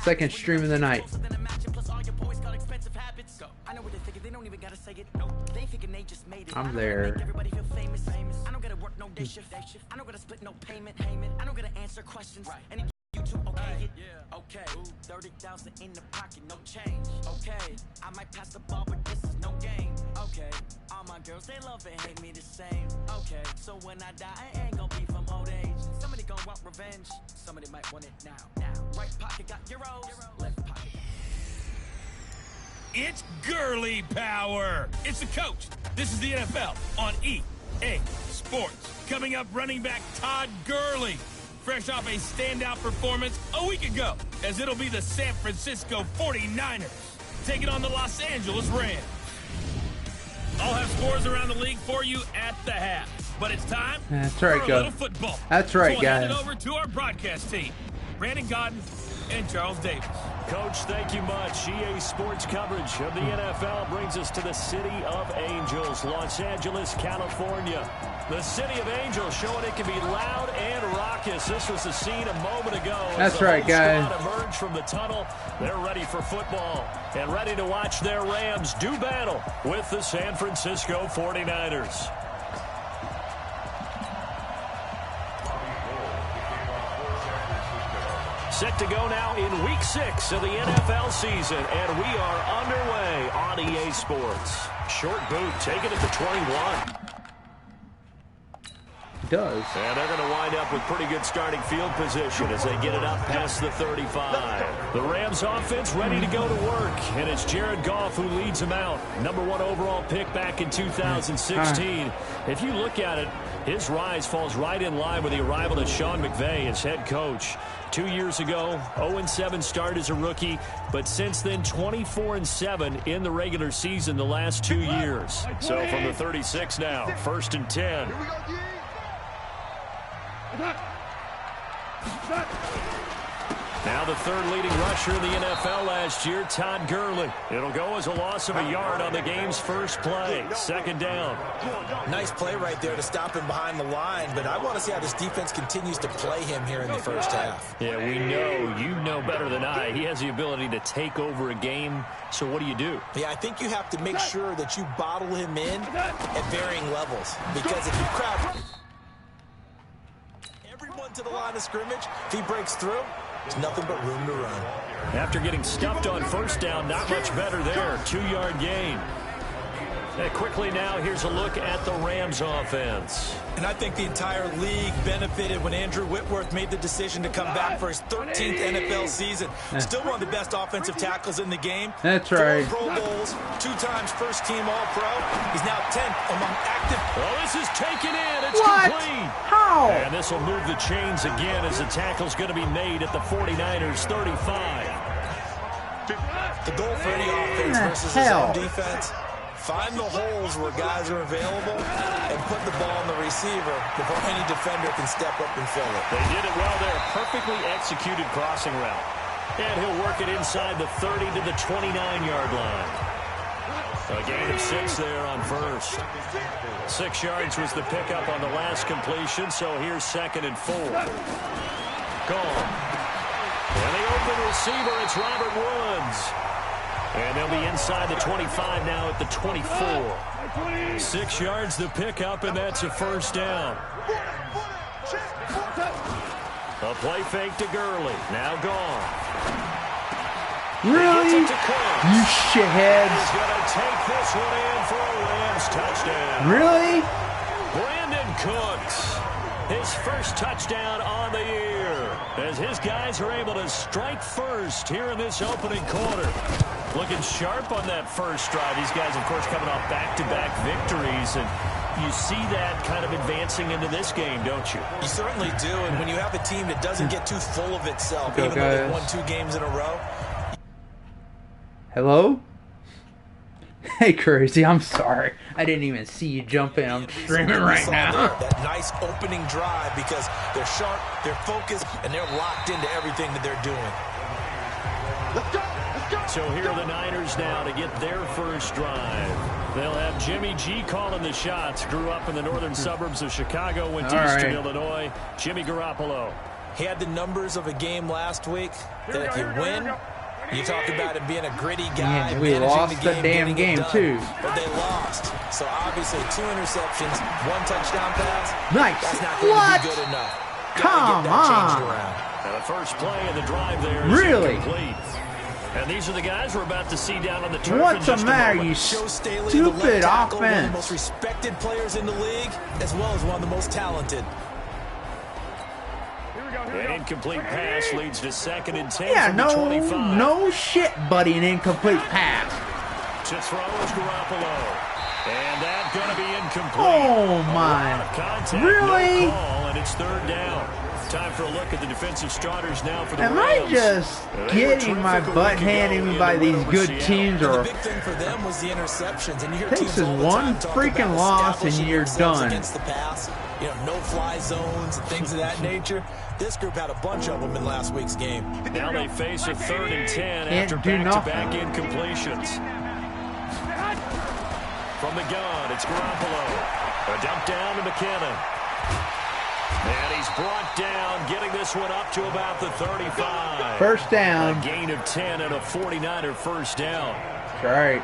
Second stream of the night. I'm there. Okay, 30,000 in the pocket, no change. Okay, I might pass the ball, but this is no game. Okay, all my girls, they love and hate me the same. Okay, so when I die, I ain't gonna be from old age. Somebody gonna want revenge, somebody might want it now. Right pocket got euros, left pocket. It's girly power. It's the coach. This is the NFL on EA Sports. Coming up, running back Todd Gurley, fresh off a standout performance a week ago, as it'll be the San Francisco 49ers taking on the Los Angeles Rams. I'll have scores around the league for you at the half, but it's time That's right, for a little football. That's right, so guys. Hand it over to our broadcast team, Brandon Godden and Charles Davis. Coach, thank you much. EA Sports coverage of the NFL brings us to the City of Angels, Los Angeles, California. The City of Angels showing it can be loud and raucous. This was the scene a moment ago. That's right, guys. As the squad emerged from the tunnel, they're ready for football and ready to watch their Rams do battle with the San Francisco 49ers. Set to go now in Week 6 of the NFL season, and we are underway on EA Sports. Short boot taken at the 21. Does. And they're going to wind up with pretty good starting field position as they get it up past the 35. The Rams offense ready to go to work, and it's Jared Goff who leads them out. #1 overall pick back in 2016. If you look at it, his rise falls right in line with the arrival of Sean McVay as head coach. 2 years ago, 0-7 start as a rookie, but since then 24-7 in the regular season the last 2 years. So from the 36 now, 1st and 10. Now the third leading rusher in the NFL last year, Todd Gurley. It'll go as a loss of a yard on the game's first play. 2nd down. Nice play right there to stop him behind the line, but I want to see how this defense continues to play him here in the first half. Yeah, we know, you know better than I, he has the ability to take over a game. So what do you do? Yeah, I think you have to make sure that you bottle him in at varying levels, because if you crowd everyone to the line of scrimmage, if he breaks through, there's nothing but room to run. After getting stuffed on 1st down, not much better there. 2-yard gain. And quickly now, here's a look at the Rams offense. And I think the entire league benefited when Andrew Whitworth made the decision to come back for his 13th NFL season. Still one of the best offensive tackles in the game. That's right. 4 Pro Bowls, 2 times first-team All-Pro. He's now 10th among active. Well, this is taken in. It's What? complete. How? And this will move the chains again as the tackle's going to be made at the 49ers 35. The goal for any offense versus his own defense: find the holes where guys are available and put the ball on the receiver before any defender can step up and fill it. They did it well there. Perfectly executed crossing route. And he'll work it inside the 30 to the 29-yard line. A gain of 6 there on first. 6 yards was the pickup on the last completion, so here's 2nd and 4. Gone. And the open receiver, it's Robert Woods. And they'll be inside the 25 now at the 24. 6 yards the pickup, and that's a 1st down. A play fake to Gurley. Now gone. Really? You shitheads. He's going to take this one in for a Rams touchdown. Really? Brandon Cooks, his first touchdown on the year, as his guys are able to strike first here in this opening quarter. Looking sharp on that first drive. These guys, of course, coming off back-to-back victories, and you see that kind of advancing into this game, don't you? You certainly do, and when you have a team that doesn't get too full of itself, Go, even though they've guys. won 2 games in a row. Hello? Hey, Crazy, I'm sorry. I didn't even see you jump in. I'm streaming right now. That nice opening drive, because they're sharp, they're focused, and they're locked into everything that they're doing. Let's go! So here are the Niners now to get their first drive. They'll have Jimmy G calling the shots. Grew up in the northern suburbs of Chicago, went All to Eastern right. Illinois. Jimmy Garoppolo. He had the numbers of a game last week that if you win, you talk about him being a gritty guy. Yeah, we lost the damn game, too. But they lost. So obviously 2 interceptions, 1 touchdown pass. Nice. That's not going to be good enough. Come on. And the first play of the drive there is really incomplete. And these are the guys we're about to see down on the turf. What's the matter, you Staley, stupid offense? One of the most respected players in the league, as well as one of the most talented. An incomplete pass leads to 2nd and 10 Yeah, from the 25. no shit, buddy, an incomplete pass. To throw is Garoppolo. And that's going to be incomplete. Oh, my. Really? No call, and it's 3rd down. Time for a look at the defensive starters now for the Am Rams. I just getting my butt handed me by these good teams, or the big thing for them was the interceptions, and you hear this teams is all the one time talk freaking about loss and establishing you're themselves done. against the pass, you know, no-fly zones and things of that nature. This group had a bunch of them in last week's game. Now they face a 3rd and 10 after Can't do back-to-back incompletions. From the gun, it's Garoppolo. A dump down to McKinnon. And he's brought down, getting this one up to about the 35. First down. A gain of 10 and a 49er first down. That's right.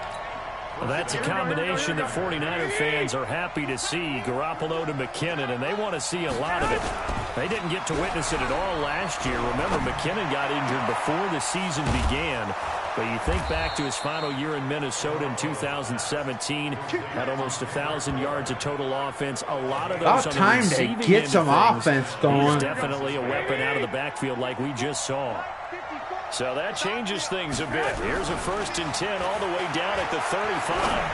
Well, that's a combination that 49er fans are happy to see. Garoppolo to McKinnon, and they want to see a lot of it. They didn't get to witness it at all last year. Remember, McKinnon got injured before the season began. But you think back to his final year in Minnesota in 2017, had almost 1,000 yards of total offense. A lot of those About on the time to receiving get end some of things. offense going. He's definitely a weapon out of the backfield like we just saw. So that changes things a bit. Here's a 1st and 10 all the way down at the 35.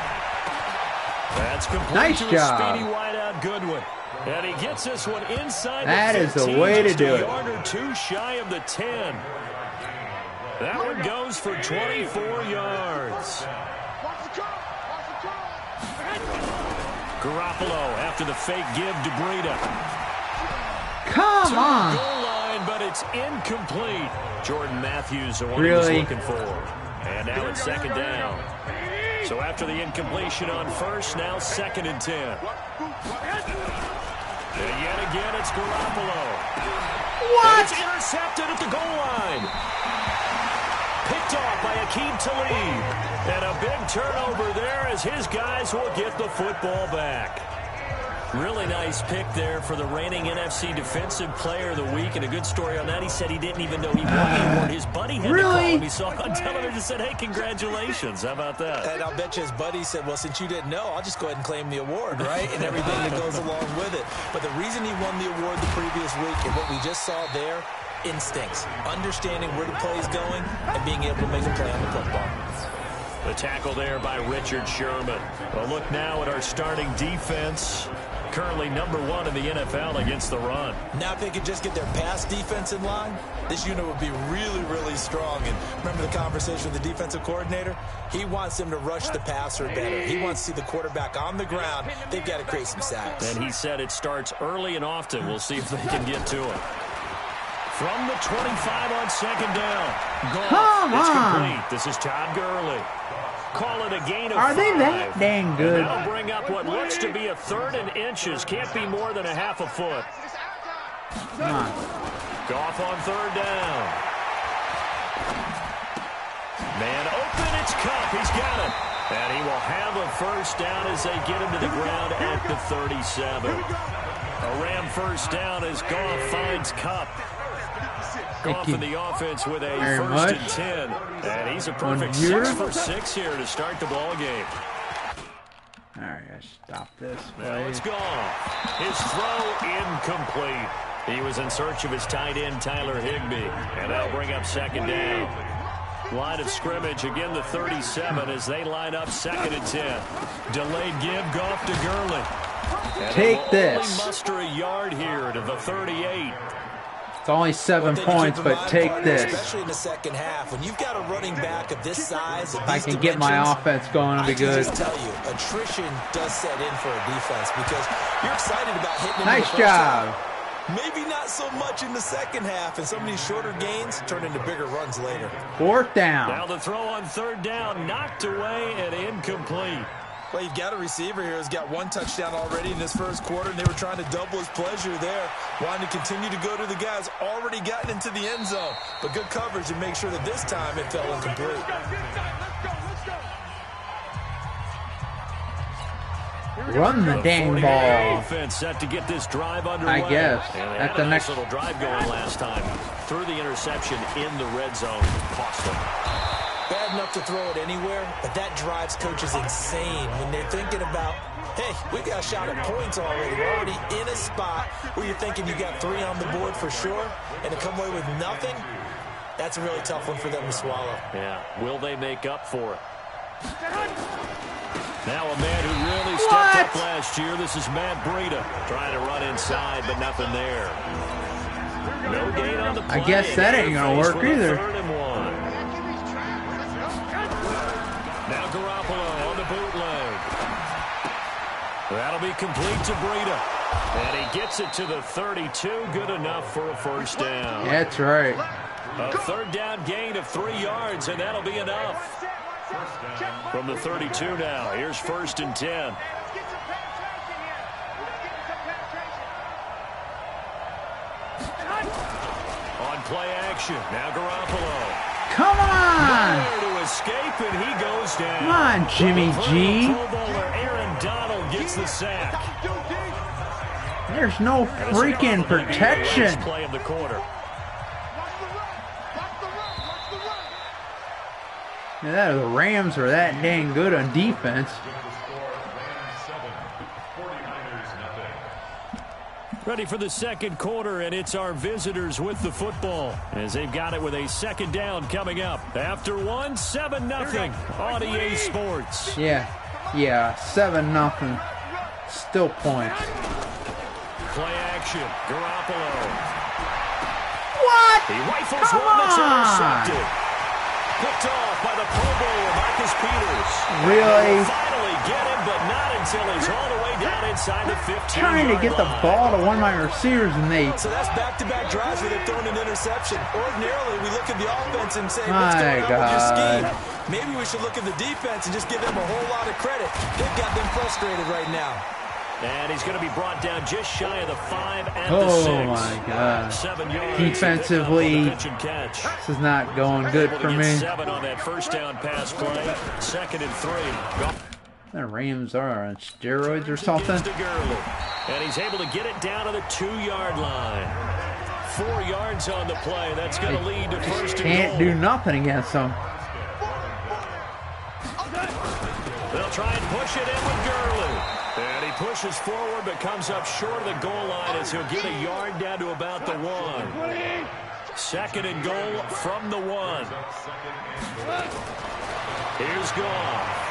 That's complete Nice to job. a speedy wideout Goodwin. And he gets this one inside That the 15, is the way to just do a it. yard or 2 shy of the 10. That one goes for 24 yards. Garoppolo after the fake give to Breida. Come on. Goal line, but it's incomplete. Jordan Matthews, the one Really? he was looking for. And now it's 2nd down. So after the incompletion on 1st, now 2nd and 10. And yet again, it's Garoppolo. What? And it's intercepted at the goal line. Picked off by Aqib Talib. And a big turnover there as his guys will get the football back. Really nice pick there for the reigning NFC Defensive Player of the Week. And a good story on that. He said he didn't even know he won the award. His buddy had to call him. He saw it on television and said, hey, congratulations. How about that? And I'll bet you his buddy said, well, since you didn't know, I'll just go ahead and claim the award, right? And everything that goes along with it. But the reason he won the award the previous week and what we just saw there, instincts, understanding where the play is going, and being able to make a play on the football. The tackle there by Richard Sherman. Well, look now at our starting defense. Currently #1 in the NFL against the run. Now if they could just get their pass defense in line, this unit would be really, really strong. And remember the conversation with the defensive coordinator? He wants them to rush the passer better. He wants to see the quarterback on the ground. They've got to create some sacks. And he said it starts early and often. We'll see if they can get to it. From the 25 on 2nd down. Come It's on. complete. This is Todd Gurley. Call it a gain of 5. Are they that dang good? And that'll bring up what looks to be a 3rd and inches. Can't be more than a half a foot. Come on. Goff on 3rd down. Man open, it's Kupp. He's got it. And he will have a 1st down as they get him to the ground at the 37. A Ram 1st down as Goff finds Kupp. Goff in the offense with a 1st and 10. And he's a perfect 6 for 6 here to start the ball game. All right, I stop this. Now it's Goff. His throw incomplete. He was in search of his tight end, Tyler Higbee. And that'll bring up 2nd down. Line of scrimmage, again the 37 as they line up 2nd and 10. Delayed give, Goff to Gurley. And Take this. only muster a yard here to the 38. It's only 7 points, but take this. Especially in the second half, when you've got a running back of this size, If I can get my offense going, it'll be I can good. just tell you, attrition does set in for a defense because you're excited about hitting them. Nice job. Maybe not so much in the second half, and some of these shorter gains turn into bigger runs later. 4th down. Now the throw on 3rd down, knocked away and incomplete. Well, you've got a receiver here who's got 1 touchdown already in this first quarter, and they were trying to double his pleasure there, wanting to continue to go to the guys already gotten into the end zone. But good coverage to make sure that this time it fell incomplete. Run the dang ball. Offense set to get this drive underway. I guess. At the next little drive going last time. Threw the interception in the red zone. Cost them. Bad enough to throw it anywhere, but that drives coaches insane when they're thinking about, hey, we've got a shot at points already. We're already in a spot where you're thinking you got 3 on the board for sure, and to come away with nothing, that's a really tough one for them to swallow. Yeah, will they make up for it? Now a man who really stepped up last year. This is Matt Breida trying to run inside, but nothing there. No gain on the play. I guess that ain't going to work either. 3rd and 1. Now Garoppolo on the bootleg. That'll be complete to Breida. And he gets it to the 32. Good enough for a first down. That's right. A 3rd down gain of 3 yards, and that'll be enough. From the 32 now, here's 1st and 10. On play action, now Garoppolo. Come on! Nowhere to escape, and he goes down. Come on, Jimmy G. Pro Bowler Aaron Donald gets the sack. There's no freaking protection. Play of the quarter. Yeah, the Rams are that dang good on defense. Ready for the second quarter, and it's our visitors with the football as they've got it with a 2nd down coming up. After 1, 7-0 on EA Sports. Yeah, 7-0. Still points. Play action, Garoppolo. What? He rifles Come one that's on. intercepted. Picked off by the Pro Bowler, Marcus Peters. Really? He'll finally get him, but not until he's all the way down inside the 15. Trying to get the ball to one of my receivers, and they... So that's back-to-back drives where they've thrown an interception. Ordinarily, we look at the offense and say, what's going on with your scheme? Maybe we should look at the defense and just give them a whole lot of credit. They've got them frustrated right now. And he's going to be brought down just shy of the 5 and the 6. Oh, my God. 7 yards. Defensively, Pitch and catch. this is not going good for me. 7 on that first down pass play. 2nd and 3. The Rams are on steroids or something. And he's able to get it down to the 2-yard line. 4 yards on the play. That's going to lead to 1st and goal. Can't do nothing against them. They'll try and push it in with Gurley. And he pushes forward but comes up short of the goal line as he'll get a yard down to about the 1. 2nd and goal from the 1. Here's Goff.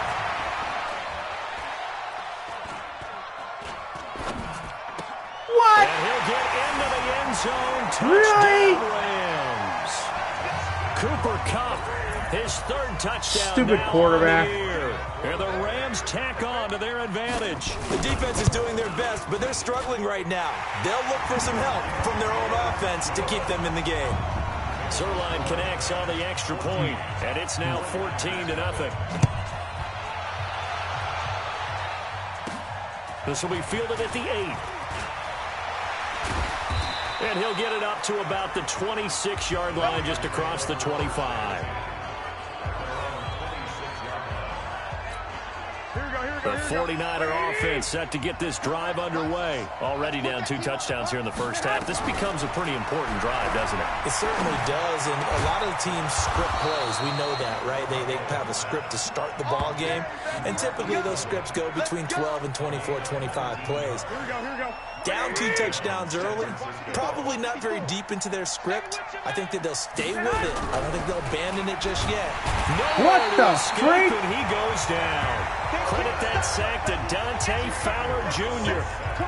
What? And he'll get into the end zone. Really? Touchdown Rams. Cooper Kupp, his 3rd touchdown. Stupid now quarterback. on the year. And the Rams tack on to their advantage. The defense is doing their best, but they're struggling right now. They'll look for some help from their own offense to keep them in the game. Zerline connects on the extra point, and it's now 14-0. This will be fielded at the 8. And he'll get it up to about the 26-yard line, just across the 25. The 49er offense set to get this drive underway. Already down 2 touchdowns here in the first half. This becomes a pretty important drive, doesn't it? It certainly does, and a lot of the teams script plays. We know that, right? They have a script to start the ball game, and typically those scripts go between 12 and 24, 25 plays. Down 2 touchdowns early, probably not very deep into their script. I think that they'll stay with it. I don't think they'll abandon it just yet. What the freak? And he goes down. Credit that sack to Dante Fowler Jr.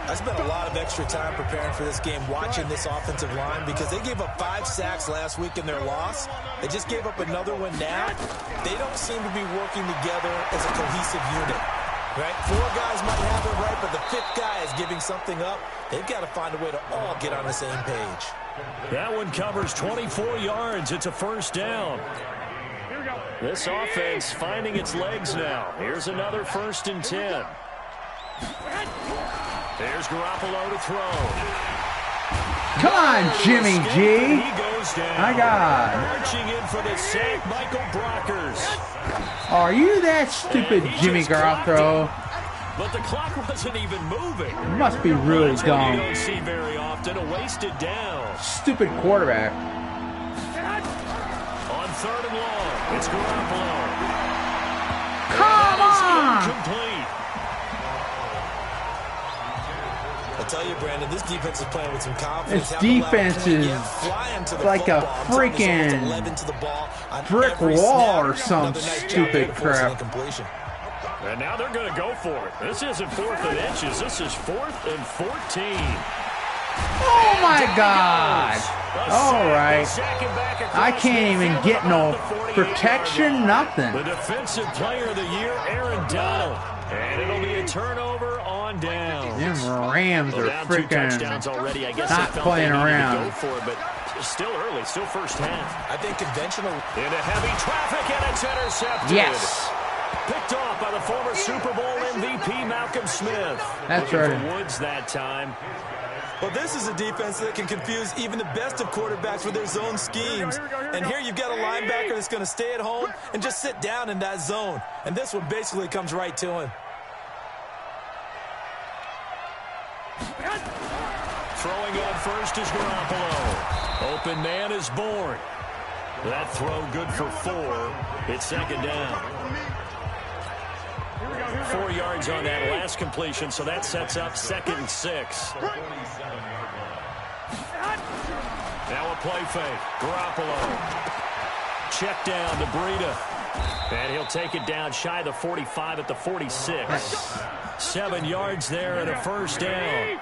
I spent a lot of extra time preparing for this game, watching this offensive line, because they gave up 5 sacks last week in their loss. They just gave up another one now. They don't seem to be working together as a cohesive unit. Right? 4 guys might have it right, but the 5th guy is giving something up. They've got to find a way to all get on the same page. That one covers 24 yards. It's a first down. This offense finding its legs now. Here's another 1st and 10. There's Garoppolo to throw. Come on, Jimmy G. He goes down. My God. Marching in for the sack, Michael Brockers. Are you that stupid Jimmy Garoppolo? But the clock wasn't even moving. You must be really That's what you dumb. don't see very often. A wasted down. Stupid quarterback. On 3rd and long, it's Garoppolo. Come on! Incomplete. I tell you, Brandon, this defense is playing with some confidence. This defense is like a freaking brick wall or some stupid crap. And now they're going to go for it. This isn't 4th and inches. This is 4th and 14. Oh my God! All right. I can't even get no protection, nothing. The defensive player of the year, Aaron Donald. And it'll be a turnover on down. Them Rams are freaking not playing around. Go for it, but still early, still first half. I think conventional. Into heavy traffic, and it's intercepted. Yes. Picked off by the former Super Bowl MVP Malcolm Smith. That's Looking right. for Woods that time. Well, this is a defense that can confuse even the best of quarterbacks with their zone schemes. And here you've got a linebacker that's going to stay at home and just sit down in that zone. And this one basically comes right to him. Throwing on first is Garoppolo. Open man is born. That throw good for 4. It's 2nd down. 4 yards on that last completion, so that sets up 2nd and 6. Now a play fake. Garoppolo. Check down to Breida. And he'll take it down shy of the 45 at the 46. 7 yards there and a 1st down.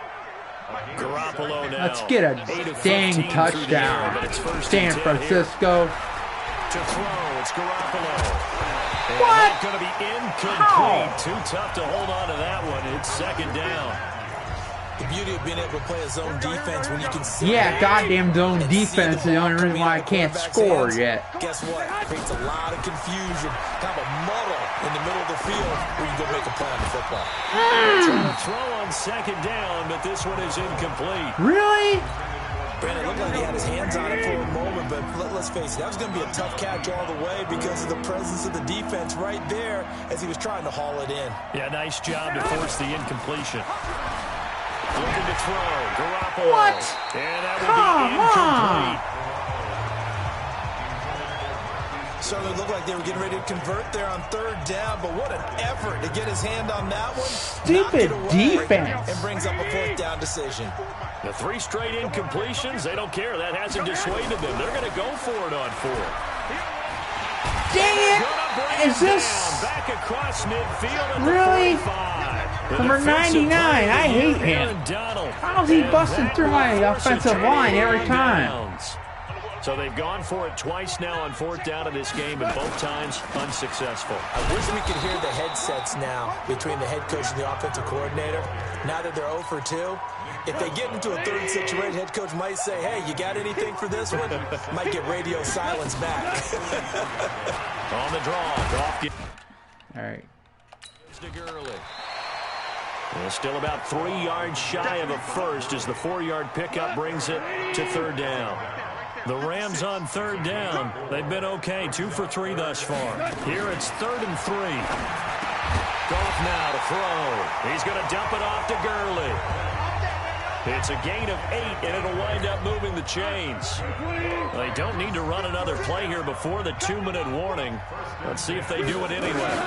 Garoppolo now. Let's get a dang touchdown. San Francisco. To throw, it's Garoppolo. What? Going to be incomplete. How? Too tough to hold on to that one. It's 2nd down. The beauty of being able to play a zone defense when you can see. Yeah, goddamn zone defense is the only reason why I can't score yet. Guess what? It creates a lot of confusion, kind of a muddle in the middle of the field where you go make a play on the football. Trying to throw on 2nd down, but this one is incomplete. Really? Brandon, it looked like he had his hands on it for a moment, but let's face it, that was going to be a tough catch all the way because of the presence of the defense right there as he was trying to haul it in. Yeah, nice job to force the incompletion. Looking to throw. Garoppolo. What? And that will Come be incomplete. Certainly looked like they were getting ready to convert there on 3rd down, but what an effort to get his hand on that one. Stupid defense. And brings up a 4th down decision. The 3 straight incompletions, they don't care. That hasn't dissuaded them. They're going to go for it on 4th. Dang it! Is this back across midfield at really? the 45. Number 99? I hate him. How's he busting through my offensive line every time? So they've gone for it twice now on 4th down in this game, and both times unsuccessful. I wish we could hear the headsets now between the head coach and the offensive coordinator. Now that they're 0 for 2, if they get into a 3rd situation, head coach might say, hey, you got anything for this one? Might get radio silence back. On the draw. All right. Still about 3 yards shy of a first as the 4-yard pickup brings it to 3rd down. The Rams on 3rd down. They've been okay. 2 for 3 thus far. Here it's 3rd and 3. Goff now to throw. He's going to dump it off to Gurley. It's a gain of 8, and it'll wind up moving the chains. They don't need to run another play here before the 2-minute warning. Let's see if they do it anyway.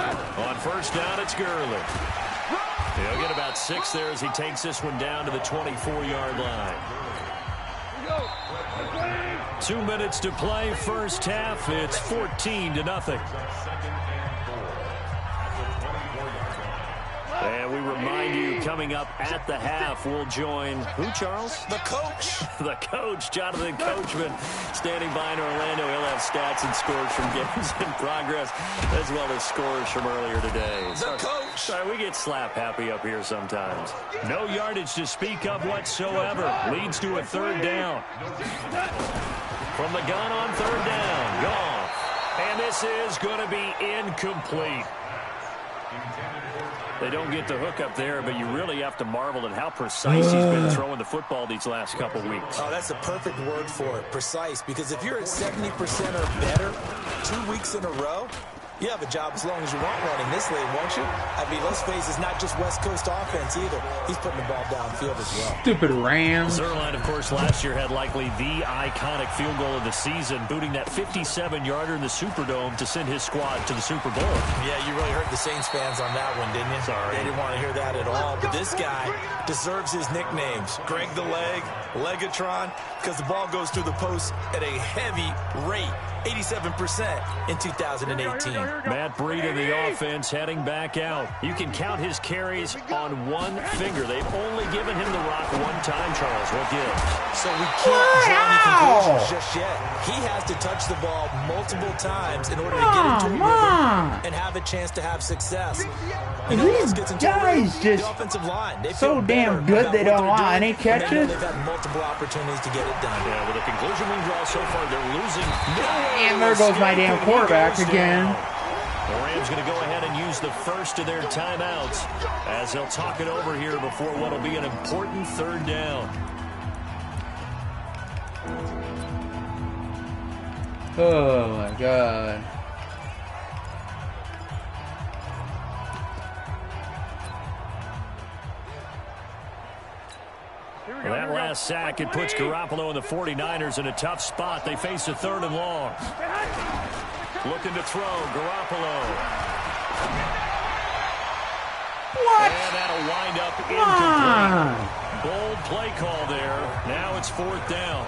On 1st down, it's Gurley. He'll get about 6 there as he takes this one down to the 24-yard line. 2 minutes to play, first half. It's 14-0. And we remind you, coming up at the half, we'll join who, Charles? The coach. The coach, Jonathan Coachman, standing by in Orlando. He'll have stats and scores from games in progress, as well as scores from earlier today. The coach. Sorry, we get slap happy up here sometimes. No yardage to speak of whatsoever. Leads to a 3rd down. From the gun on 3rd down. Goff. And this is going to be incomplete. They don't get the hook up there, but you really have to marvel at how precise he's been throwing the football these last couple weeks. Oh, that's the perfect word for it, precise. Because if you're at 70% or better 2 weeks in a row, you have a job as long as you want one in this league, won't you? I mean, let's face it, it's not just West Coast offense either. He's putting the ball downfield as well. Stupid Rams. Zerline, of course, last year had likely the iconic field goal of the season, booting that 57-yarder in the Superdome to send his squad to the Super Bowl. Yeah, you really hurt the Saints fans on that one, didn't you? Sorry. They didn't want to hear that at all. But this guy deserves his nicknames. Greg the Leg, Legatron, because the ball goes through the post at a heavy rate. 87% in 2018. Matt Breed in the offense heading back out. You can count his carries on one finger. They've only given him the rock one time, Charles. What gives? So we can't draw any conclusions just yet. He has to touch the ball multiple times in order to get into a rhythm and have a chance to have success. And these guys just the offensive line. They so damn good they don't allow any catches. They've had multiple opportunities to get it done. Yeah, with the conclusion we draw so far, they're losing. And there goes my damn quarterback again. The Rams going to go ahead and use the first of their timeouts as they'll talk it over here before what will be an important third down. Oh my God. That last sack, it puts Garoppolo and the 49ers in a tough spot. They face a 3rd and long. Looking to throw, Garoppolo. What? And that'll wind up incomplete. Bold play call there. Now it's 4th down.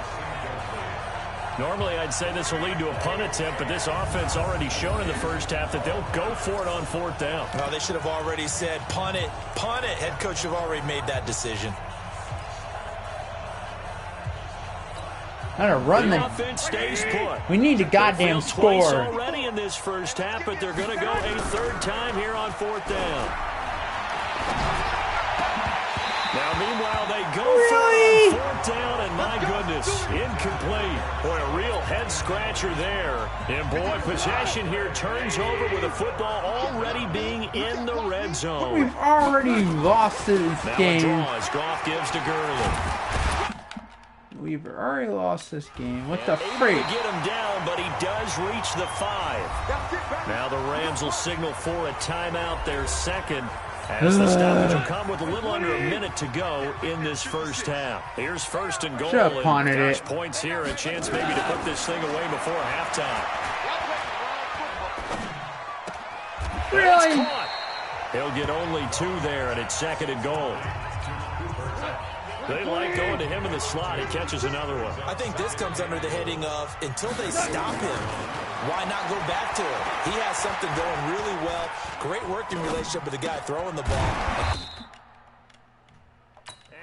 Normally, I'd say this will lead to a punt attempt, but this offense already shown in the first half that they'll go for it on 4th down. No, they should have already said, punt it, punt it. Head coach should have already made that decision. I'm gonna run the offense stays put. We need a goddamn score. Already in this first half, but they're going to go a 3rd time here on 4th down. Now, meanwhile, they go for it on 4th down, and my goodness, incomplete. Boy, a real head-scratcher there. And, boy, possession here turns over with the football already being in the red zone. We've already lost this game. Now a draw as Goff gives to Gurley. We've already lost this game. What the freak? Get him down, but he does reach the 5. Now the Rams will signal for a timeout, their second, as the stoppage will come with a little under a minute to go in this first half. Here's 1st and goal. Should have punted it. Points here, a chance maybe to put this thing away before halftime. Really? He'll get only 2 there, and it's 2nd and goal. They like going to him in the slot. He catches another one. I think this comes under the heading of, until they stop him, why not go back to him? He has something going really well. Great working relationship with the guy throwing the ball.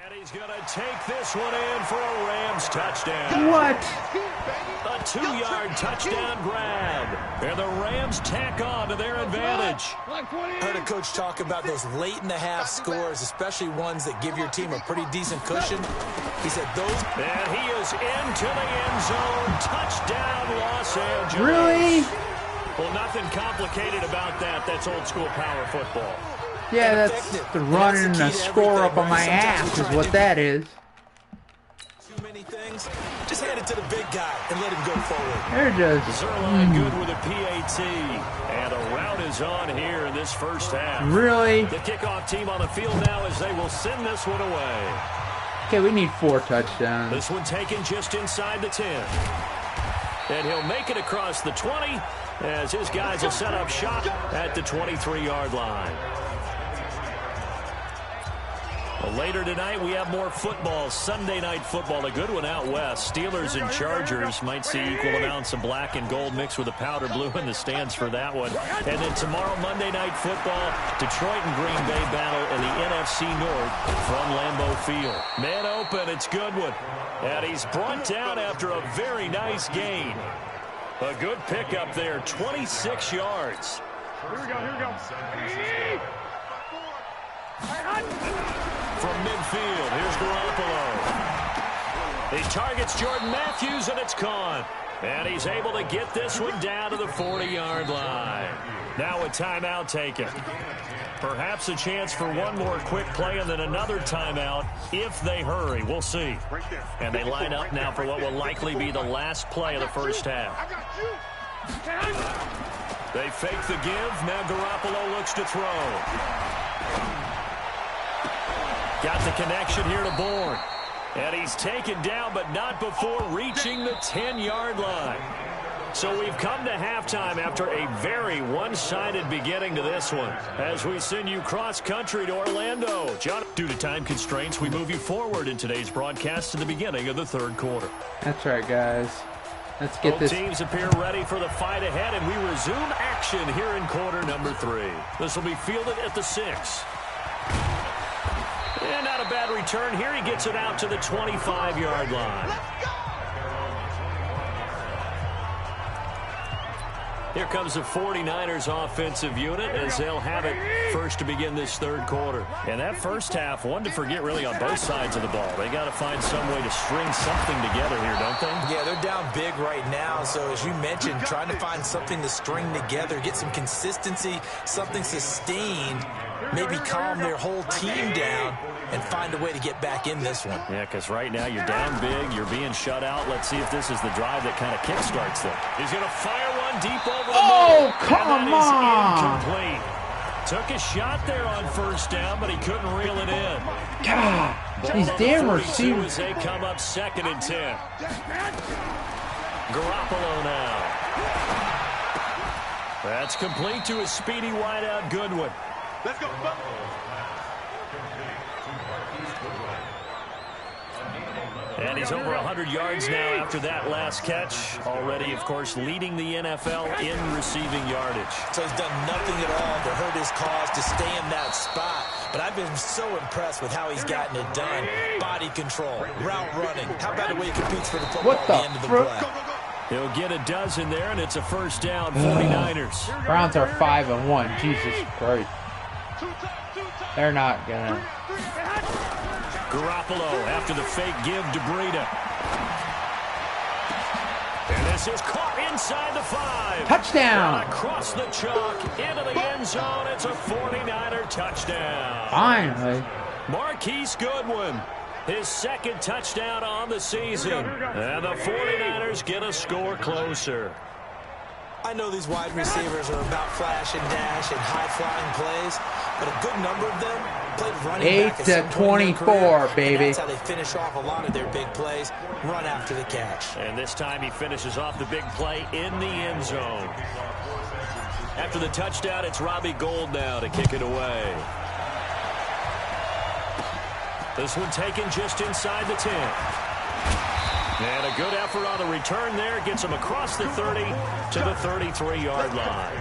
And he's going to take this one in for a Rams touchdown. What? A 2-yard touchdown grab. And the Rams tack on to their advantage. I heard a coach talk about those late-in-the-half scores, especially ones that give your team a pretty decent cushion. He said those... And he is into the end zone. Touchdown, Los Angeles. Really? Well, nothing complicated about that. That's old-school power football. Yeah, that's the running the score up on my ass is what that is. Too many things. Just hand it to the big guy and let him go forward. They're just... Zerline good with a PAT. And a route is on here in this first half. Really? The kickoff team on the field now as they will send this one away. Okay, we need 4 touchdowns. This one taken just inside the 10. And he'll make it across the 20 as his guys will set up shop at the 23-yard line. Well, later tonight, we have more football. Sunday night football, a good one out west. Steelers and Chargers might see equal amounts of black and gold mixed with a powder blue in the stands for that one. And then tomorrow, Monday night football, Detroit and Green Bay battle in the NFC North from Lambeau Field. Man open, it's Goodwin. And he's brought down after a very nice gain. A good pickup there, 26 yards. Here we go. From midfield, here's Garoppolo. He targets Jordan Matthews, and it's gone. And he's able to get this one down to the 40-yard line. Now a timeout taken. Perhaps a chance for one more quick play and then another timeout if they hurry. We'll see. And they line up now for what will likely be the last play of the first half. They fake the give. Now Garoppolo looks to throw. Got the connection here to Bourne. And he's taken down, but not before reaching the 10-yard line. So we've come to halftime after a very one-sided beginning to this one. As we send you cross-country to Orlando. John, due to time constraints, we move you forward in today's broadcast to the beginning of the third quarter. That's right, guys. Let's get this. Both teams appear ready for the fight ahead, and we resume action here in quarter number 3. This will be fielded at the 6. And not a bad return here. He gets it out to the 25-yard line. Here comes the 49ers offensive unit as they'll have it first to begin this third quarter. And that first half, one to forget really on both sides of the ball. They got to find some way to string something together here, don't they? Yeah, they're down big right now. So as you mentioned, trying to find something to string together, get some consistency, something sustained, maybe calm their whole team down and find a way to get back in this one. Yeah, because right now you're down big, you're being shut out. Let's see if this is the drive that kind of kickstarts them. He's going to fire one deep over the middle. Come on! Incomplete. Took a shot there on first down, but he couldn't reel it in. God, these damn receivers. As they come up 2nd and 10. Garoppolo now. That's complete to a speedy wideout Goodwin. Let's go. And he's over 100 yards now after that last catch. Already, of course, leading the NFL in receiving yardage. So he's done nothing at all to hurt his cause, to stay in that spot. But I've been so impressed with how he's gotten it done. Body control, route running. How about the way he competes for the football at the end of the play? He'll get a dozen there, and it's a first down, 49ers. Browns are 5-1. Jesus Christ. They're not gonna. Garoppolo after the fake give to Breida. And this is caught inside the 5. Touchdown. And across the chalk into the end zone. It's a 49er touchdown. Finally. Marquise Goodwin. His 2nd touchdown on the season. And the 49ers get a score closer. I know these wide receivers are about flash and dash and high-flying plays, but a good number of them played running back at some point in their 24, career, baby. and that's how they finish off a lot of their big plays, run after the catch. And this time he finishes off the big play in the end zone. After the touchdown, it's Robbie Gould now to kick it away. This one taken just inside the 10. And a good effort on the return there. Gets him across the 30 to the 33-yard line.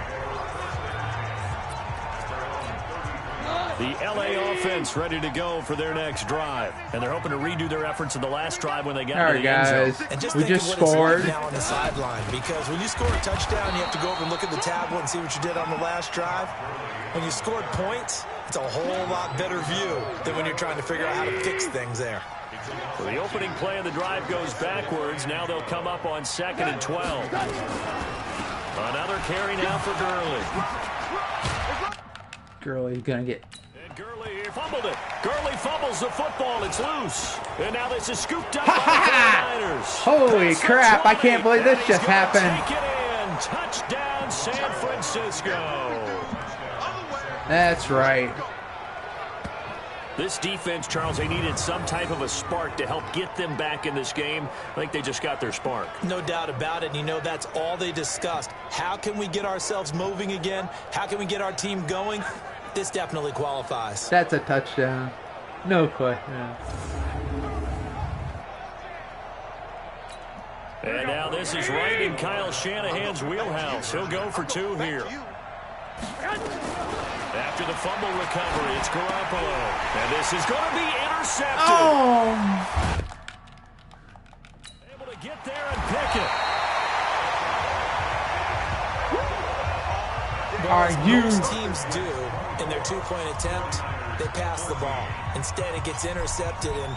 The LA offense ready to go for their next drive. And they're hoping to redo their efforts in the last drive when they got to the end zone. And we just scored. Now on the sideline, because when you score a touchdown, you have to go over and look at the tablet and see what you did on the last drive. When you scored points, it's a whole lot better view than when you're trying to figure out how to fix things there. So the opening play of the drive goes backwards. Now they'll come up on 2nd and 12. Another carry now for Gurley. Gurley's gonna get. And Gurley fumbled it. Gurley fumbles the football. It's loose. And now this is scooped up by the 49ers. Holy crap, I can't believe this just happened. Take it in. Touchdown, San Francisco. That's right. This defense, Charles, they needed some type of a spark to help get them back in this game. I think they just got their spark. No doubt about it. And you know, that's all they discussed. How can we get ourselves moving again? How can we get our team going? This definitely qualifies. That's a touchdown. No question. And now this is right in Kyle Shanahan's wheelhouse. He'll go for 2 here. After the fumble recovery, it's Garoppolo. And this is going to be intercepted. Oh! Able to get there and pick it. Most teams do in their 2-point attempt, they pass the ball. Instead, it gets intercepted, and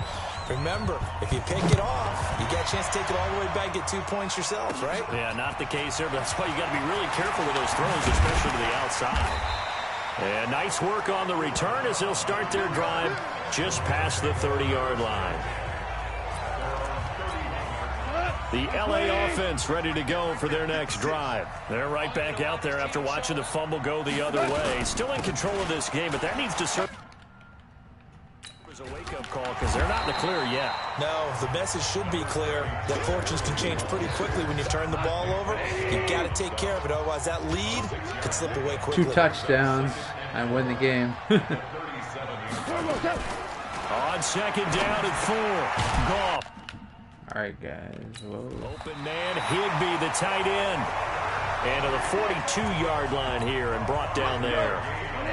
Remember, if you pick it off, you get a chance to take it all the way back, get 2 points yourself, right? Yeah, not the case there, but that's why you got to be really careful with those throws, especially to the outside. And nice work on the return as they'll start their drive just past the 30-yard line. The LA offense ready to go for their next drive. They're right back out there after watching the fumble go the other way. Still in control of this game, but that needs to serve as a wake-up call because they're not in the clear yet. No, the message should be clear that fortunes can change pretty quickly when you turn the ball over. You got to take care of it, otherwise that lead could slip away quickly. 2 touchdowns and win the game. On second down and 4. Goff. All right, guys. Whoa. Open man, Higbee, the tight end. And to the 42-yard line here and brought down there.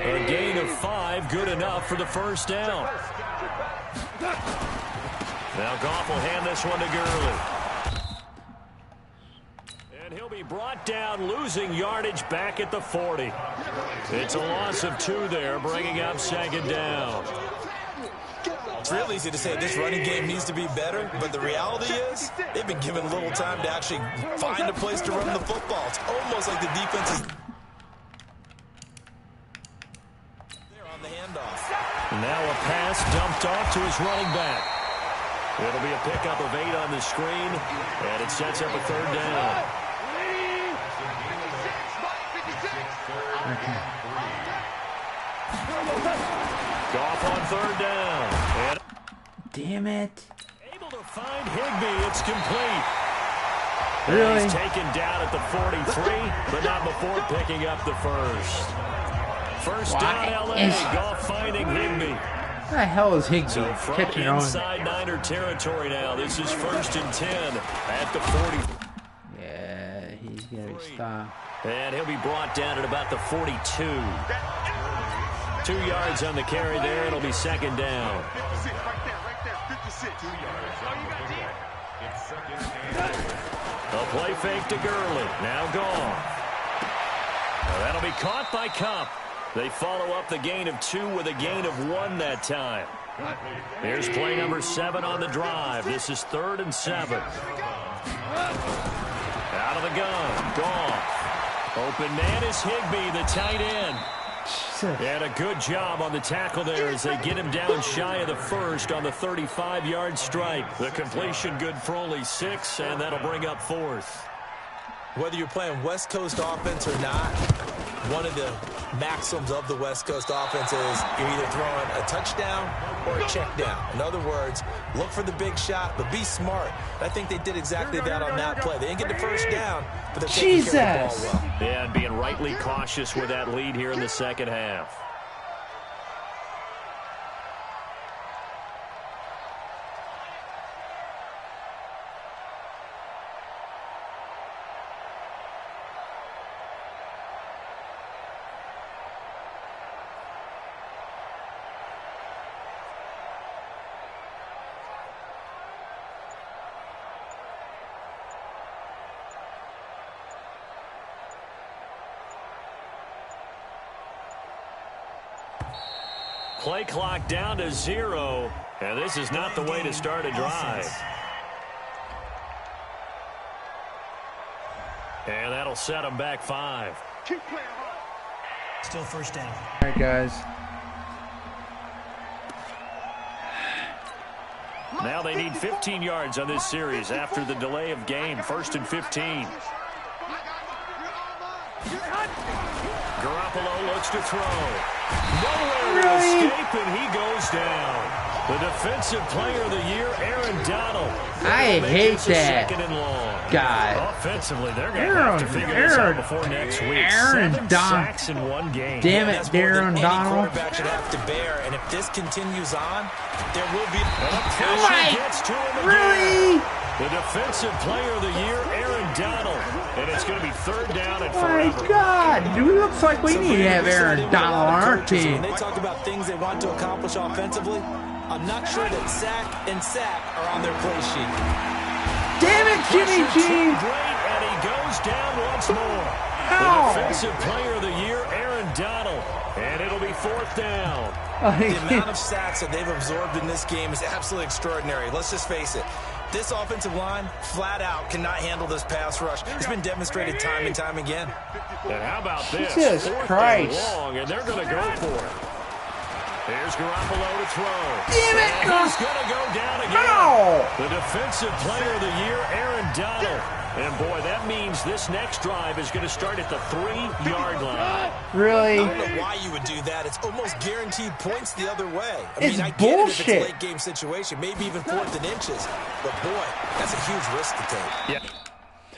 A gain of 5, good enough for the first down. Now Goff will hand this one to Gurley. And he'll be brought down, losing yardage back at the 40. It's a loss of 2 there, bringing up second down. It's real easy to say this running game needs to be better, but the reality is they've been given little time to actually find a place to run the football. It's almost like the defense is there on the handoff. Now a pass dumped off to his running back. It'll be a pickup of 8 on the screen, and it sets up a third down. Goff on third down. And Damn it. able to find Higbee. It's complete. Really? He's taken down at the 43, but not before picking up the first. First down, LA. Goff finding Higbee. What the hell is Higbee So from catching on? inside Niner territory now, this is 1st and 10 at the 40. Yeah, he's going to be stopped. And he'll be brought down at about the 42. 2 yards on the carry there. It'll be second down. A play fake to Gurley. Now gone. That'll be caught by Kupp. They follow up the gain of 2 with a gain of 1 that time. Here's play number 7 on the drive. This is 3rd and 7. Out of the gun. Goff. Open man is Higbee, the tight end. And a good job on the tackle there as they get him down shy of the first on the 35-yard strike. The completion good for only 6, and that'll bring up 4th. Whether you're playing West Coast offense or not, one of the maxims of the West Coast offense is you're either throwing a touchdown or a check down. In other words, look for the big shot, but be smart. I think they did exactly that on that play. They didn't get the first down, but they're taking care of the ball well. Yeah, and being rightly cautious with that lead here in the second half. Play clock down to 0, and this is not the way to start a drive. And that'll set them back 5. Still first down. All right, guys. Now they need 15 yards on this series after the delay of game. 1st and 15. Garoppolo looks to throw. Nowhere to escape, and he goes down. The defensive player of the year, Aaron Donald. I hate that guy. Offensively, they're going to have to figure this out before next week. Aaron 7 Donald. sacks in 1 game. Damn it, Aaron Any Donald. quarterback should have to bear, and if this continues on, there will be Pressure gets to him Really? again. The defensive player of the year, Aaron Donald. And it's going to be 3rd down and My forever. God, it looks like we need to have Aaron Donald on our When team. they talk about things they want to accomplish offensively, I'm not sure that sack and sack are on their play sheet. Damn it, Jimmy G! Great, and he goes down once more. How? The defensive player of the year, Aaron Donald, and it'll be 4th down. The amount of sacks that they've absorbed in this game is absolutely extraordinary. Let's just face it. This offensive line, flat out, cannot handle this pass rush. It's been demonstrated time and time again. And how about this? Jesus 4th Christ. and long, and they're going to go for it. Here's Garoppolo to throw. Damn it! And he's going to go down again. Ow! The defensive player of the year, Aaron Donald. And, boy, that means this next drive is going to start at the 3-yard line. Really? I don't know why you would do that. It's almost guaranteed points the other way. It's I get bullshit. it if it's a late-game situation, maybe even 4th and inches. But, boy, that's a huge risk to take. Yeah.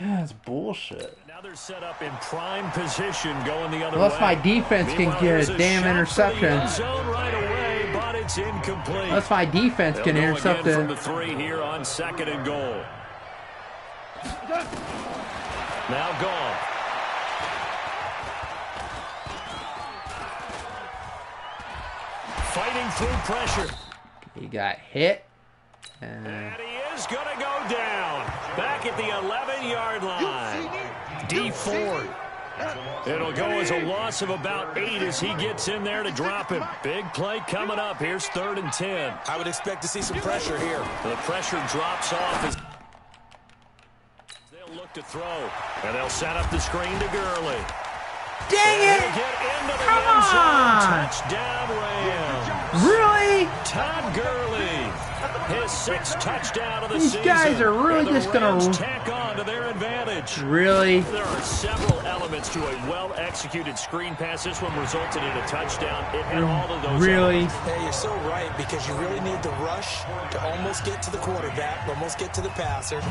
That's bullshit. Now they're set up in prime position going the other Unless way. my defense can Meanwhile, get there's a damn shot for the interception. end zone right away, but it's incomplete. Unless my defense They'll can go intercept again from it. the 3 here on 2nd and goal. Now gone. Fighting through pressure. He got hit. And he is going to go down. Back at the 11-yard line. D Ford. It'll go as a loss of about 8 as he gets in there to drop him. Big play coming up. Here's 3rd and 10. I would expect to see some pressure here. The pressure drops off as they'll look to throw. And they'll set up the screen to Gurley. Dang And it! he'll get into the Come end zone. on! Touchdown Rams. Really? Todd Gurley. His 6th touchdown of the These season. guys are really And the just gonna- Rams tack on to their advantage. Really? There are several elements to a well-executed screen pass. This one resulted in a touchdown. It had all of those Really? elements. Hey, you're so right, because you really need the rush to almost get to the quarterback, almost get to the passer.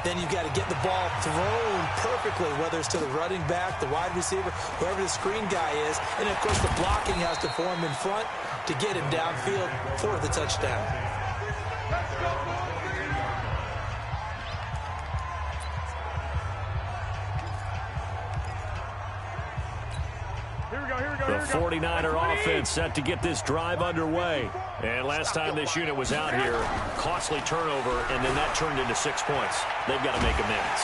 Then you've got to get the ball thrown perfectly, whether it's to the running back, the wide receiver, whoever the screen guy is. And, of course, the blocking has to form in front to get him downfield for the touchdown. The 49er offense set to get this drive underway. And last time this unit was out here, costly turnover, and then that turned into 6 points. They've got to make amends.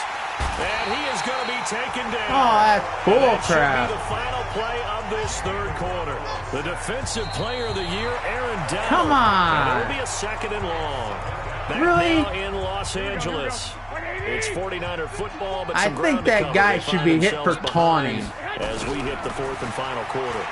And he is going to be taken down. Oh, that's bull Should crap. be the final play of this 3rd quarter. The defensive player of the year, Aaron Donald. Come on. And it'll be a 2nd and long. Back Really? now in Los Angeles. It's 49er football, but I some think ground to that cover. guy They should find be hit for themselves behind taunting. as we hit the 4th and final quarter.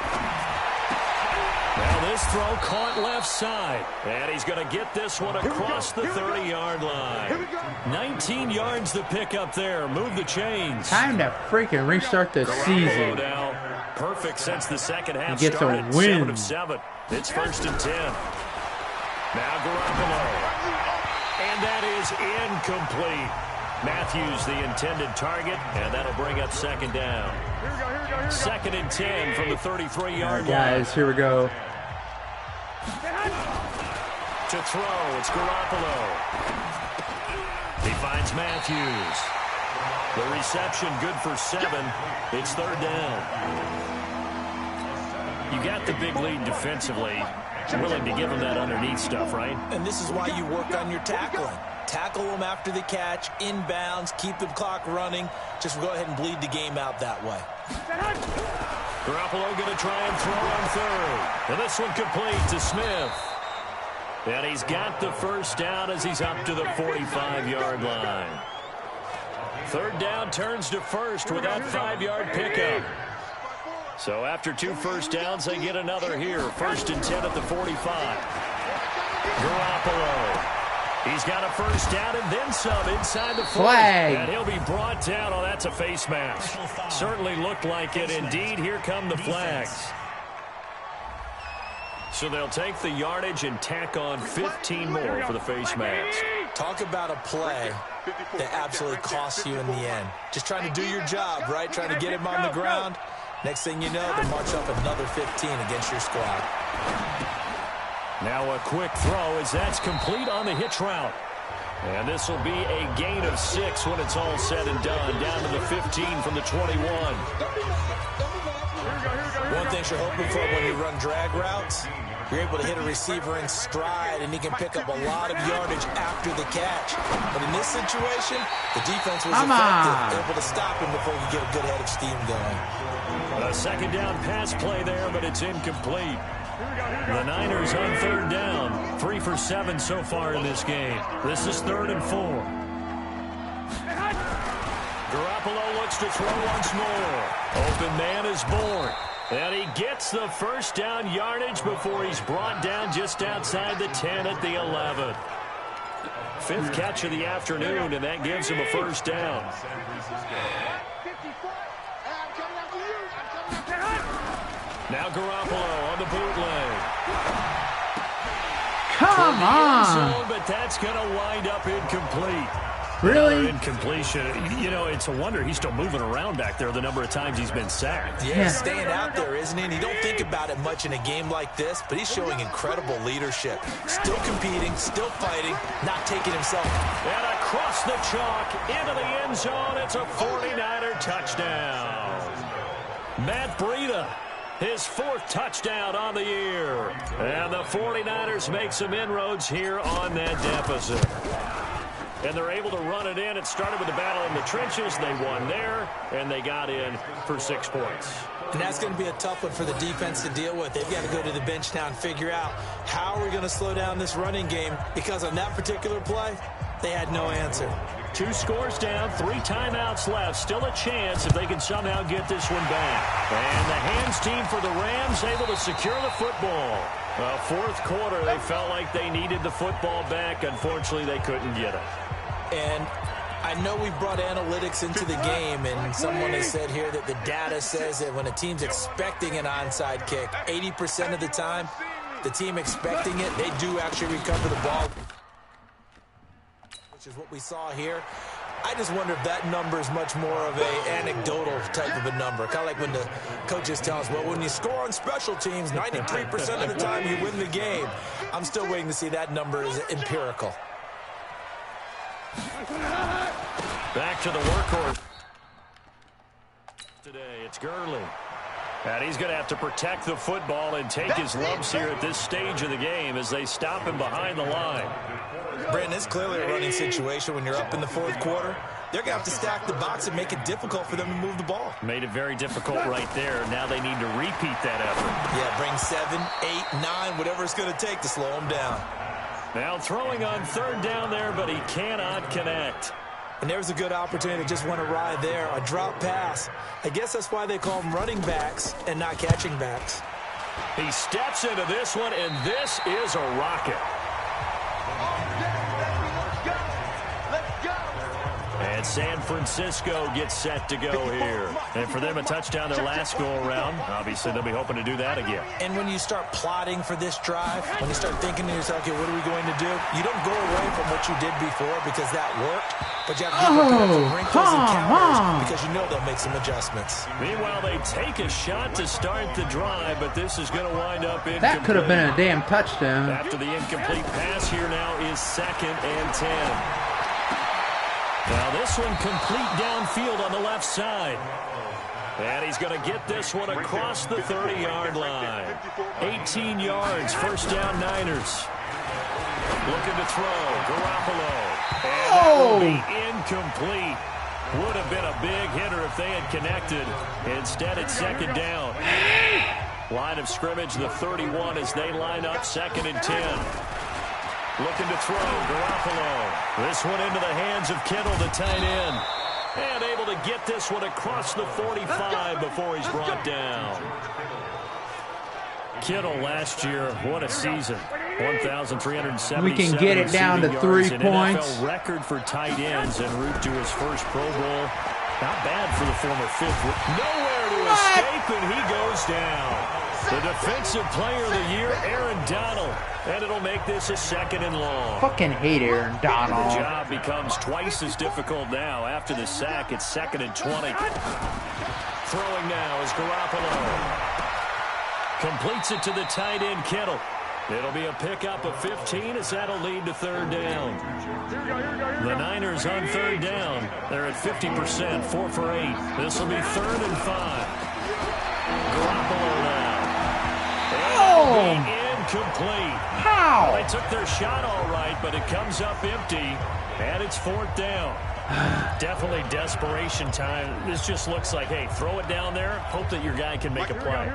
Now this throw caught left side. And he's going to get this one across the 30-yard line. 19 yards to pick up there. Move the chains. Time to freaking restart the Garoppolo season. now perfect since the second half He gets a started. win. 7 of 7. It's 1st and 10. Now Garoppolo. And that is incomplete. Matthews the intended target, and that'll bring up 2nd down. 2nd and 10 from the 33-yard line. Guys, here we go. To throw, it's Garoppolo. He finds Matthews. The reception good for 7. It's 3rd down. You got the big lead defensively. Willing to give him that underneath stuff, right? And this is why you work on your tackling. Tackle them after the catch, inbounds, keep the clock running. Just go ahead and bleed the game out that way. Garoppolo going to try and throw on 3rd. And this one complete to Smith. And he's got the 1st down as he's up to the 45-yard line. 3rd down turns to 1st with that 5-yard pickup. So after 2 first downs, they get another here. 1st and 10 at the 45. Garoppolo. He's got a 1st down and then some inside the 40. Flag. And he'll be brought down. Oh, that's a face mask. Certainly looked like it. Indeed, here come the flags. So they'll take the yardage and tack on 15 more for the face mask. Talk about a play that absolutely costs you in the end. Just trying to do your job, right? Trying to get him on the ground. Next thing you know, they march up another 15 against your squad. Now a quick throw as that's complete on the hitch route. And this will be a gain of 6 when it's all said and done. Down to the 15 from the 21. One thing you're hoping for when you run drag routes, you're able to hit a receiver in stride, and he can pick up a lot of yardage after the catch. But in this situation, the defense was effective, able to stop him before you get a good head of steam going. A second down pass play there, but it's incomplete. The Niners on third down. 3 for 7 so far in this game. This is 3rd and 4. Garoppolo looks to throw once more. Open man is born. And he gets the first down yardage before he's brought down just outside the 10 at the 11. 5th catch of the afternoon, and that gives him a first down. Now Garoppolo on the bootleg. Come on! But that's going to wind up incomplete. Really? Incompletion. You know, it's a wonder he's still moving around back there the number of times he's been sacked. Yeah, staying out there, isn't he? And you don't think about it much in a game like this, but he's showing incredible leadership. Still competing, still fighting, not taking himself. And across the chalk, into the end zone, it's a 49er touchdown. Matt Breida, his 4th touchdown on the year. And the 49ers make some inroads here on that deficit. And they're able to run it in. It started with the battle in the trenches. They won there, and they got in for 6 points. And that's going to be a tough one for the defense to deal with. They've got to go to the bench now and figure out how are we going to slow down this running game, because on that particular play, they had no answer. 2 scores down, 3 timeouts left. Still a chance if they can somehow get this one back. And the hands team for the Rams able to secure the football. 4th quarter, they felt like they needed the football back. Unfortunately, they couldn't get it. And I know we've brought analytics into the game, and someone has said here that the data says that when a team's expecting an onside kick, 80% of the time, the team expecting it, they do actually recover the ball, which is what we saw here. I just wonder if that number is much more of an anecdotal type of a number. Kind of like when the coaches tell us, well, when you score on special teams, 93% of the time you win the game. I'm still waiting to see that number is empirical. Back to the workhorse. Today, it's Gurley. And he's going to have to protect the football and take his lumps here at this stage of the game as they stop him behind the line. Brandon, it's clearly a running situation when you're up in the 4th quarter. They're going to have to stack the box and make it difficult for them to move the ball. Made it very difficult right there. Now they need to repeat that effort. Yeah, bring 7, 8, 9, whatever it's going to take to slow them down. Now throwing on 3rd down there, but he cannot connect. And there's a good opportunity that just went awry there. A drop pass. I guess that's why they call them running backs and not catching backs. He steps into this one, and this is a rocket. And San Francisco gets set to go here. And for them, a touchdown their last go-around. Obviously, they'll be hoping to do that again. And when you start plotting for this drive, when you start thinking to yourself, okay, what are we going to do? You don't go away from what you did before because that worked. But you have to be prepared for wrinkles and counters because you know they'll make some adjustments. Meanwhile, they take a shot to start the drive, but this is going to wind up incomplete. That could have been a damn touchdown. After the incomplete pass, here now is 2nd and 10. Now this one complete downfield on the left side. And he's going to get this one across the 30-yard line. 18 yards, first down Niners. Looking to throw, Garoppolo. And that will be incomplete. Would have been a big hitter if they had connected. Instead, it's 2nd down. Line of scrimmage, the 31 as they line up 2nd and 10. Looking to throw, Garoppolo. This one into the hands of Kittle, the tight end. And able to get this one across the 45 before he's brought down. Kittle last year, what a season. 1,377. We can get it down to 3 points. NFL record for tight ends en route to his first Pro Bowl. Not bad for the former 5th. Nowhere to escape, and he goes down. The defensive player of the year, Aaron Donald. And it'll make this a 2nd and long. Fucking hate Aaron Donald. The job becomes twice as difficult now. After the sack, it's 2nd and 20. Throwing now is Garoppolo. Completes it to the tight end, Kittle. It'll be a pickup of 15 as that'll lead to 3rd down. The Niners on 3rd down. They're at 50%, 4 for 8. This will be 3rd and 5. Garoppolo now. Incomplete. How? Well, they took their shot all right, but it comes up empty, and it's 4th down. Definitely desperation time. This just looks like, hey, throw it down there, hope that your guy can make a play.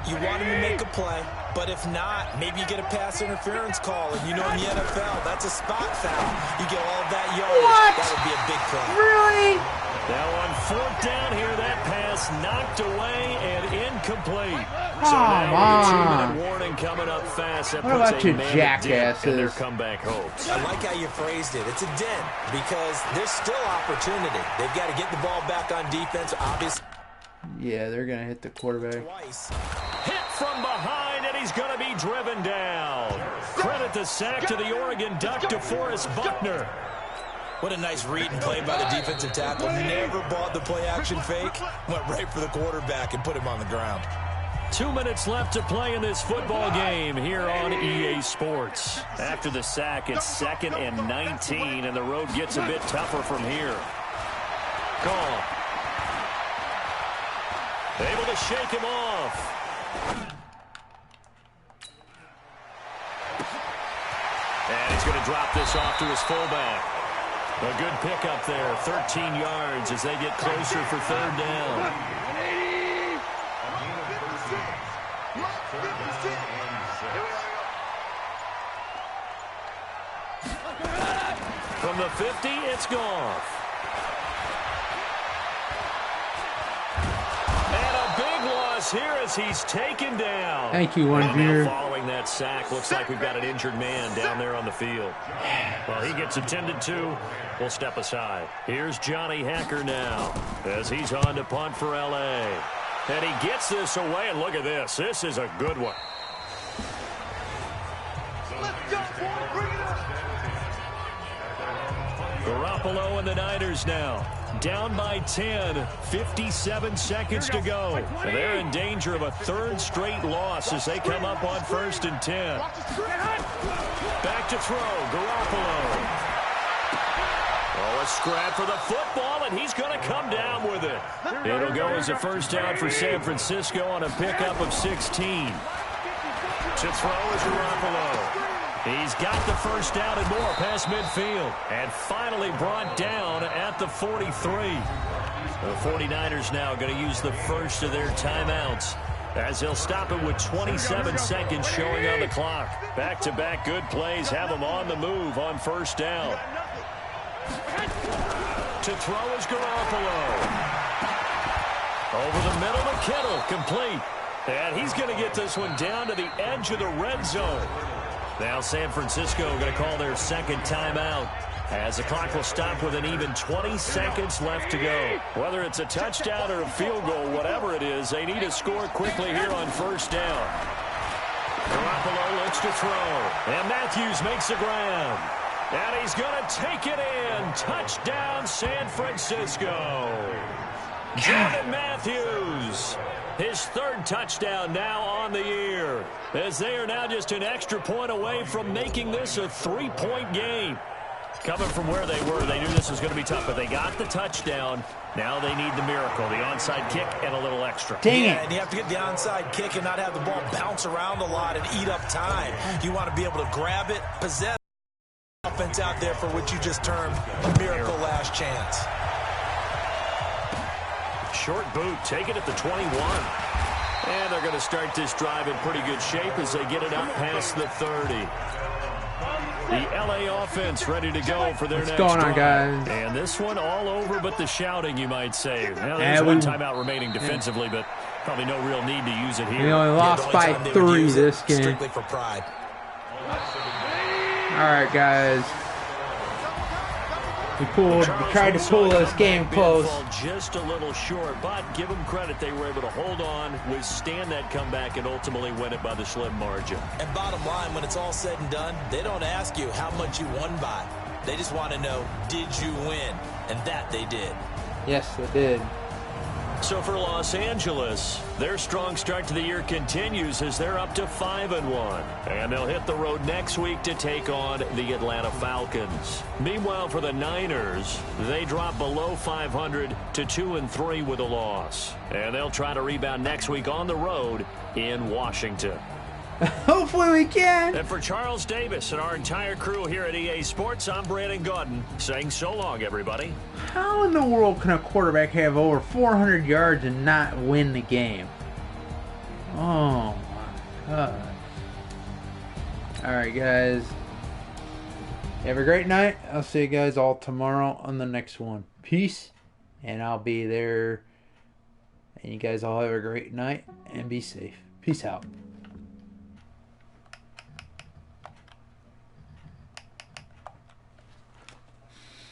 You want him to make a play, but if not, maybe you get a pass interference call, and you know in the NFL, that's a spot foul. You get all of that yardage. What? That would be a big play. Really? Now on 4th down here, that pass knocked away and incomplete. Come on. So now a 2-minute warning coming up fast. That What about puts a you man jackasses? in their comeback hopes. I like how you phrased it. It's a dent because there's still opportunity. They've got to get the ball back on defense, obviously. Yeah, they're going to hit the quarterback. Twice. Hit from behind, and he's going to be driven down. Credit the sack to the Oregon Duck, DeForest Buckner. What a nice read and play by the defensive tackle. Never bought the play-action fake. Went right for the quarterback and put him on the ground. 2 minutes left to play in this football game here on EA Sports. After the sack, it's 2nd and 19, and the road gets a bit tougher from here. Gone. Able to shake him off. And he's going to drop this off to his fullback. A good pickup there, 13 yards as they get closer for 3rd down. From the 50, it's Goff. And a big loss here as he's taken down. Thank you, one viewer. Following that sack, looks like we've got an injured man down there on the field. Well, he gets attended to. We'll step aside. Here's Johnny Hacker now as he's on to punt for L.A. And he gets this away, and look at this. This is a good one. Garoppolo and the Niners now. Down by 10, 57 seconds to go. And they're in danger of a 3rd straight loss as they come up on 1st and 10. Back to throw, Garoppolo. Oh, a scrap for the football, and he's going to come down with it. It'll go as a 1st down for San Francisco on a pickup of 16. To throw is Garoppolo. He's got the 1st down and more past midfield. And finally brought down at the 43. The 49ers now going to use the first of their timeouts as they'll stop it with 27 seconds showing on the clock. Back-to-back good plays have them on the move on 1st down. To throw is Garoppolo. Over the middle to Kittle, complete. And he's going to get this one down to the edge of the red zone. Now San Francisco going to call their 2nd timeout as the clock will stop with an even 20 seconds left to go. Whether it's a touchdown or a field goal, whatever it is, they need to score quickly here on 1st down. Garoppolo looks to throw. And Matthews makes the ground. And he's going to take it in. Touchdown, San Francisco. Jordan Matthews. His 3rd touchdown now on the year, as they are now just an extra point away from making this a 3-point game. Coming from where they were, they knew this was going to be tough, but they got the touchdown. Now they need the miracle, the onside kick and a little extra. Dang it. And you have to get the onside kick and not have the ball bounce around a lot and eat up time. You want to be able to grab it, possess offense out there for what you just termed a miracle last chance. Short boot, take it at the 21. And they're going to start this drive in pretty good shape as they get it up past the 30. The L.A. offense ready to go for their next drive. What's going on, guys? And this one all over but the shouting, you might say. Now, there's one timeout remaining defensively, but probably no real need to use it here. We only lost by 3 this game. Strictly for pride. All right, guys. We tried to pull this game close. Just a little short, but give them credit. They were able to hold on, withstand that comeback, and ultimately win it by the slim margin. And bottom line, when it's all said and done, they don't ask you how much you won by. They just want to know, did you win? And that they did. Yes, they did. So for Los Angeles, their strong start to the year continues as they're up to 5-1. And they'll hit the road next week to take on the Atlanta Falcons. Meanwhile, for the Niners, they drop below 500 to 2-3 with a loss. And they'll try to rebound next week on the road in Washington. Hopefully we can. And for Charles Davis and our entire crew here at EA Sports, I'm Brandon Gordon saying so long, everybody. How in the world can a quarterback have over 400 yards and not win the game? Oh my God. Alright guys. Have a great night. I'll see you guys all tomorrow on the next one. Peace. And I'll be there. And you guys all have a great night and be safe. Peace out.